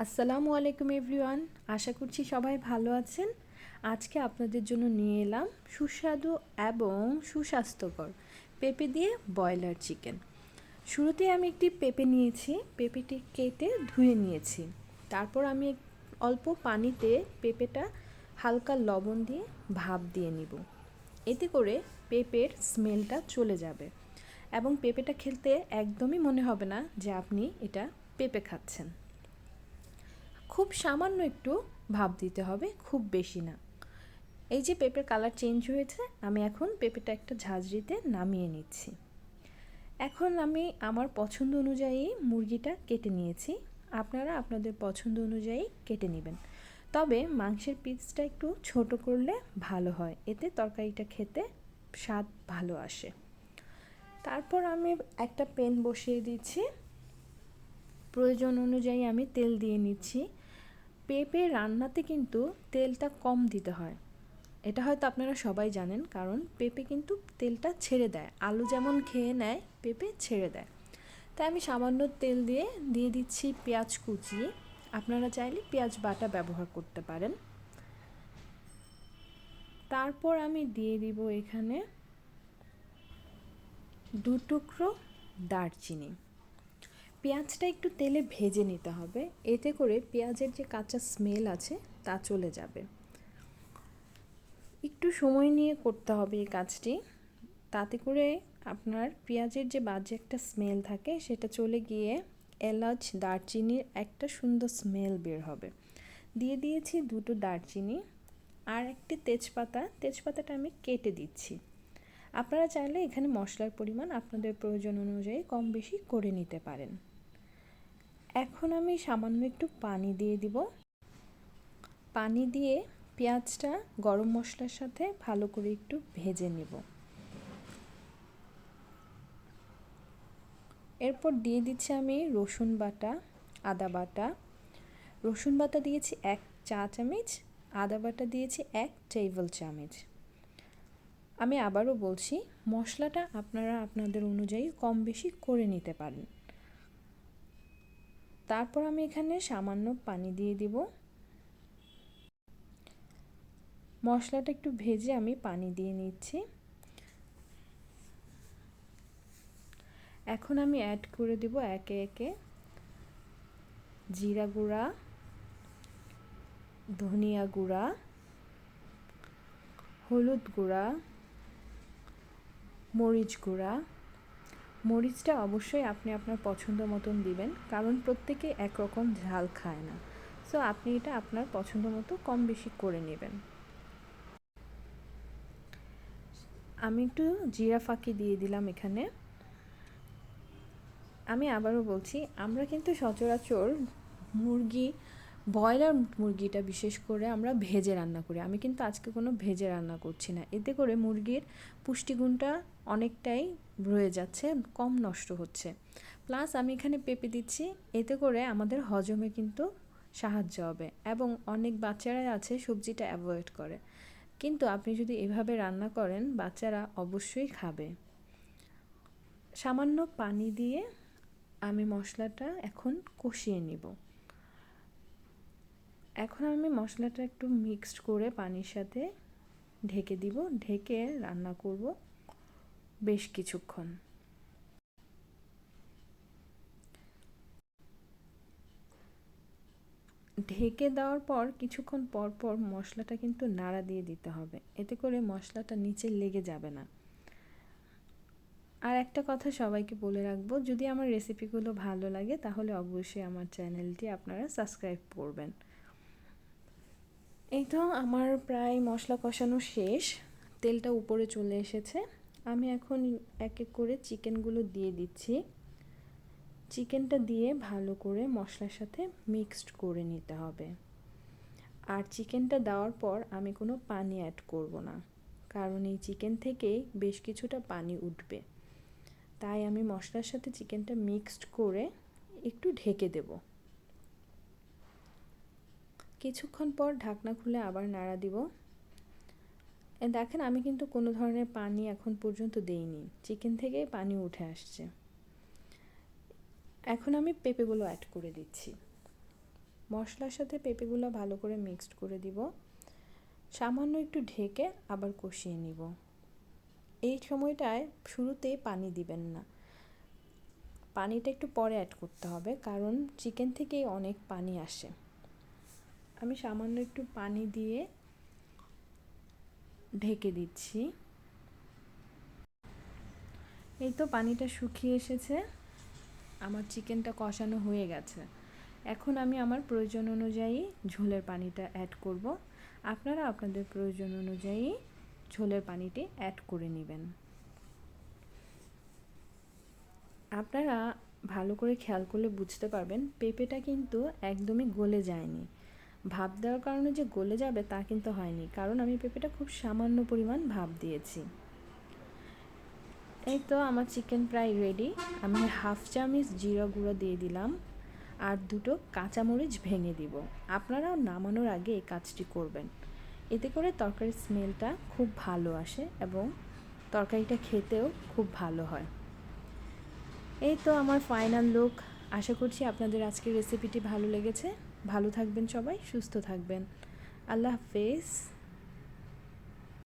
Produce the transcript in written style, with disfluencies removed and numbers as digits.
আসসালামু আলাইকুম এভরিওয়ান, আশা করছি সবাই ভালো আছেন। আজকে আপনাদের জন্য নিয়ে এলাম সুস্বাদু এবং সুস্বাস্থ্যকর পেঁপে দিয়ে ব্রয়লার চিকেন। শুরুতে আমি একটি পেঁপে নিয়েছি, পেঁপেটি কেটে ধুয়ে নিয়েছি। তারপর আমি অল্প পানিতে পেঁপেটা হালকা লবণ দিয়ে ভাপ দিয়ে নিব। এতে করে পেঁপের স্মেলটা চলে যাবে এবং পেঁপেটা খেতে একদমই মনে হবে না যে আপনি এটা পেঁপে খাচ্ছেন। খুব সামান্য একটু ভাপ দিতে হবে, খুব বেশি না। এই যে পেঁপের কালার চেঞ্জ হয়েছে, আমি এখন পেঁপেটা একটা ঝাঁঝরিতে নামিয়ে নিচ্ছি। এখন আমি আমার পছন্দ অনুযায়ী মুরগিটা কেটে নিয়েছি। আপনারা আপনাদের পছন্দ অনুযায়ী কেটে নেবেন, তবে মাংসের পিসটা একটু ছোট করলে ভালো হয়, এতে তরকারিটা খেতে স্বাদ ভালো আসে। তারপর আমি একটা প্যান বসিয়ে দিচ্ছি, প্রয়োজন অনুযায়ী আমি তেল দিয়ে নিচ্ছি। পেঁপে রান্নাতে কিন্তু তেলটা কম দিতে হয়, এটা হয়তো আপনারা সবাই জানেন, কারণ পেঁপে কিন্তু তেলটা ছেড়ে দেয়। আলু যেমন খেয়ে নেয়, পেঁপে ছেড়ে দেয়। তাই আমি সামান্য তেল দিয়ে দিচ্ছি পেঁয়াজ কুচি। আপনারা চাইলে পেঁয়াজ বাটা ব্যবহার করতে পারেন। তারপর আমি দিয়ে দিব এখানে 2 টুকরো দারচিনি। পেঁয়াজটা একটু তেলে ভেজে নিতে হবে, এতে করে পেঁয়াজের যে কাঁচা স্মেল আছে তা চলে যাবে। একটু সময় নিয়ে করতে হবে এই কাজটি, তাতে করে আপনার পেঁয়াজের যে বাজে একটা স্মেল থাকে সেটা চলে গিয়ে এলাচ দারচিনির একটা সুন্দর স্মেল বের হবে। দিয়ে দিয়েছি 2টো দারচিনি আর একটি তেজপাতাটা আমি কেটে দিচ্ছি। আপনারা চাইলে এখানে মশলার পরিমাণ আপনাদের প্রয়োজন অনুযায়ী কম বেশি করে নিতে পারেন। এখন আমি সামান্য একটু পানি দিয়ে দিব। পানি দিয়ে পেঁয়াজটা গরম মশলার সাথে ভালো করে একটু ভেজে নেব। এরপর দিয়ে দিচ্ছি আমি রসুন বাটা, আদা বাটা। রসুন বাটা দিয়েছি 1 চা চামচ, আদা বাটা দিয়েছি 1 টেবিল চামচ। আমি আবারও বলছি, মশলাটা আপনারা আপনাদের অনুযায়ী কম বেশি করে নিতে পারেন। তারপর আমি এখানে সামান্য পানি দিয়ে দিব। মশলাটা একটু ভেজে আমি পানি দিয়ে নিচ্ছি। এখন আমি অ্যাড করে দিব একে একে জিরা গুঁড়া, ধনিয়া গুঁড়া, হলুদ গুঁড়া, মরিচ গুঁড়া। মরিচটা অবশ্যই আপনি আপনার পছন্দ মতন দিবেন, কারণ প্রত্যেকে একরকম ঝাল খায় না। সো আপনি এটা আপনার পছন্দ মতো কম বেশি করে নেবেন। আমি একটু জিরা ফাঁকি দিয়ে দিলাম এখানে। আমি আবারও বলছি, আমরা কিন্তু সচরাচর ব্রয়লার মুরগিটা বিশেষ করে আমরা ভেজে রান্না করি। আমি কিন্তু আজকে কোনো ভেজে রান্না করছি না, এতে করে মুরগির পুষ্টিগুণটা অনেকটাই রয়ে যাচ্ছে, কম নষ্ট হচ্ছে। প্লাস আমি এখানে পেঁপে দিচ্ছি, এতে করে আমাদের হজমে কিন্তু সাহায্য হবে। এবং অনেক বাচ্চারা আছে সবজিটা অ্যাভয়েড করে, কিন্তু আপনি যদি এভাবে রান্না করেন বাচ্চারা অবশ্যই খাবে। সামান্য পানি দিয়ে আমি মশলাটা এখন কষিয়ে নিব। এখন আমি মশলাটা একটু মিক্সড করে পানির সাথে ঢেকে দিব, ঢেকে রান্না করব বেশ কিছুক্ষণ। ঢেকে দেওয়ার পর কিছুক্ষণ পর পর মশলাটা কিন্তু নাড়া দিয়ে দিতে হবে, এতে করে মশলাটা নিচে লেগে যাবে না। আর একটা কথা সবাইকে বলে রাখবো, যদি আমার রেসিপিগুলো ভালো লাগে তাহলে অবশ্যই আমার চ্যানেলটি আপনারা সাবস্ক্রাইব করবেন। এই তো আমার প্রায় মশলা কষানো শেষ, তেলটা উপরে চলে এসেছে। আমি এখন এক এক করে চিকেনগুলো দিয়ে দিচ্ছি। চিকেনটা দিয়ে ভালো করে মশলার সাথে মিক্সড করে নিতে হবে। আর চিকেনটা দেওয়ার পর আমি কোনো পানি অ্যাড করব না, কারণ এই চিকেন থেকেই বেশ কিছুটা পানি উঠবে। তাই আমি মশলার সাথে চিকেনটা মিক্সড করে একটু ঢেকে দেব। কিছুক্ষণ পর ঢাকনা খুলে আবার নাড়া দিব। দেখেন আমি কিন্তু কোনো ধরনের পানি এখন পর্যন্ত দেইনি, চিকেন থেকেই পানি উঠে আসছে। এখন আমি পেঁপেগুলো অ্যাড করে দিচ্ছি। মশলার সাথে পেঁপেগুলো ভালো করে মিক্সড করে দিব। সামান্য একটু ঢেকে আবার কষিয়ে নিব। এই সময়টায় শুরুতেই পানি দিবেন না, পানিটা একটু পরে অ্যাড করতে হবে, কারণ চিকেন থেকেই অনেক পানি আসে। আমি সামান্য একটু পানি দিয়ে ঢেকে দিচ্ছি। এই তো পানিটা শুকিয়ে এসেছে, আমার চিকেনটা কষানো হয়ে গেছে। এখন আমি আমার প্রয়োজন অনুযায়ী ঝোলের পানিটা অ্যাড করব। আপনারা আপনাদের প্রয়োজন অনুযায়ী ঝোলের পানিটি অ্যাড করে নেবেন। আপনারা ভালো করে খেয়াল করলে বুঝতে পারবেন পেঁপেটা কিন্তু একদমই গলে যায়নি। ভাপ দেওয়ার কারণে যে গলে যাবে তা কিন্তু হয়নি, কারণ আমি পেঁপেটা খুব সামান্য পরিমাণ ভাপ দিয়েছি। এই তো আমার চিকেন প্রায় রেডি। আমি হাফ চামচ জিরা গুঁড়ো দিয়ে দিলাম, আর 2টো কাঁচামরিচ ভেঙে দিব। আপনারাও নামানোর আগে এই কাজটি করবেন, এতে করে তরকারির স্মেলটা খুব ভালো আসে এবং তরকারিটা খেতেও খুব ভালো হয়। এই তো আমার ফাইনাল লুক। আশা করছি আপনাদের আজকের রেসিপিটি ভালো লেগেছে। ভালো থাকবেন সবাই, সুস্থ থাকবেন। আল্লাহ হাফেজ।